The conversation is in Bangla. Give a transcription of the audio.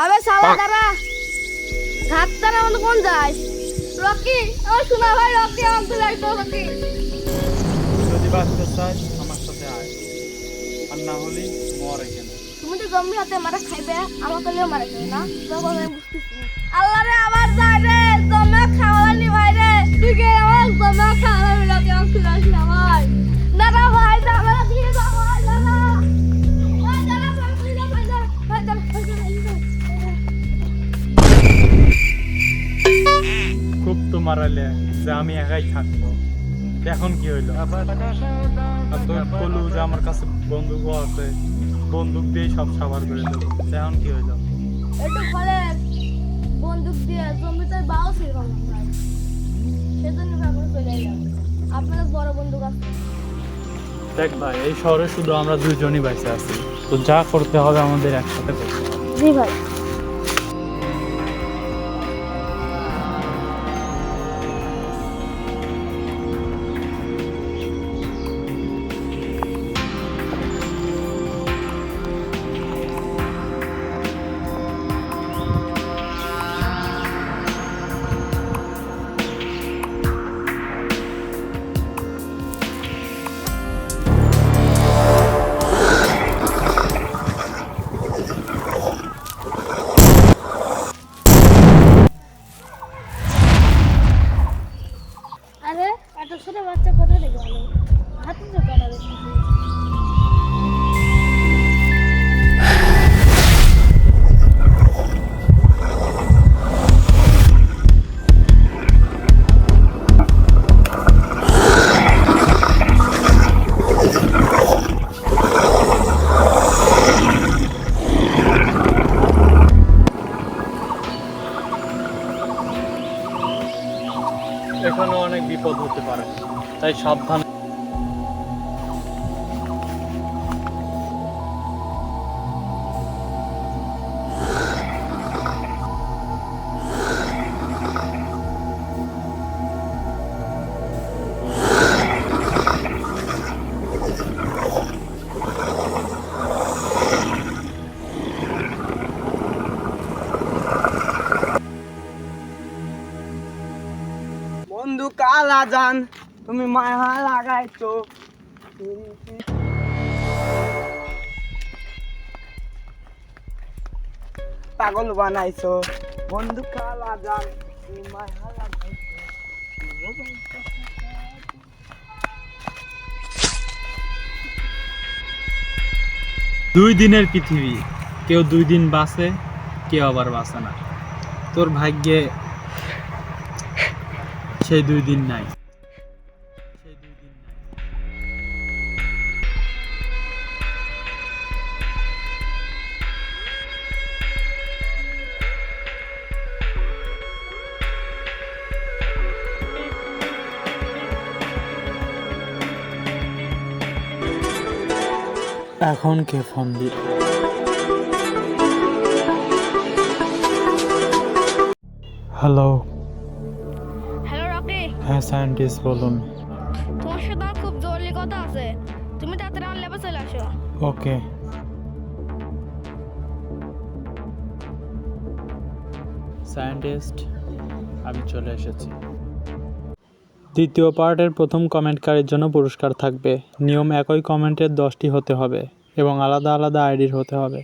আবে শালা দাঁড়া, ঘাট তারা আমাদের কোন যায়? রকি, ও শোনা ভাই, রকি আমাকে লাগতো রকি। যদি বাঁচতে চাস আমার সাথে আয়, আর না হলে মর এখানে। তুমি তো জম্বি হাতে মারা খাইবে, আমাকে লিয়ে মারা খাবে না? তখন আমি বুঝতেছি। আল্লাহ রে, আবার যায় রে, জমা খাওয়ানি ভাই রে, তুই কে আমার জমা খাওয়াবি? রকি আমাকে লাগছি না ভাই, দাঁড়া ভাই, দাঁড়া দিয়ে যা ভাই, দাঁড়া ভাই, দাঁড়া ভাই, ভাই দাঁড়া, ভাই দাঁড়া, ভাই দাঁড়া। খুব তো মারালে যে আমি একাই থাকবো, এখন কি হইলো? আর তোর বলু যে আমার কাছে বন্দুকও আছে, বন্দুক দিয়ে সব সাবার করে দেবো, এখন কি হইলো? একটু ফলে বন্দুক দিয়ে জমিতে বাও ছিল ভাই, সেজন্য আমরা চলে এলাম। আপনার বড় বন্দুক আছে? দেখ ভাই, এই শহরে শুধু আমরা দুইজনই বেঁচে আছি, তো যা করতে হবে আমাদের একসাথে করতে হবে। জি ভাই। আরে এত ছোট বাচ্চা কোথা থেকে গেল? হাতে তো কাটা দেখছি। এখানে অনেক বিপদ হতে পারে, তাই সাবধান। বন্ধু কালা জান, তুমি মায়া লাগাইছো, পাগল বানাইছো। বন্ধু কালা জান, তুমি মায়া লাগাইছো। 2 দিনের পৃথিবী, কেউ 2 দিন বাঁচে, কেউ আবার বাঁচে না। তোর ভাগ্যে সেই 2 দিন নাই। এখন কে ফোন দিল? হ্যালো। হ্যালো রকি, হ্যাঁ সায়েন্টিস্ট বলুন। তোমার সাথে আমার খুব জরুরি কথা আছে, তুমি তাড়াতাড়ি আমার ল্যাবে চলে আসো। ওকে। সায়েন্টিস্ট, আমি চলে এসেছি। দ্বিতীয় পার্টের প্রথম কমেন্টকারীর জন্য পুরস্কার থাকবে। নিয়ম একই, কমেন্টের 10টি হতে হবে এবং আলাদা আলাদা আইডির হতে হবে।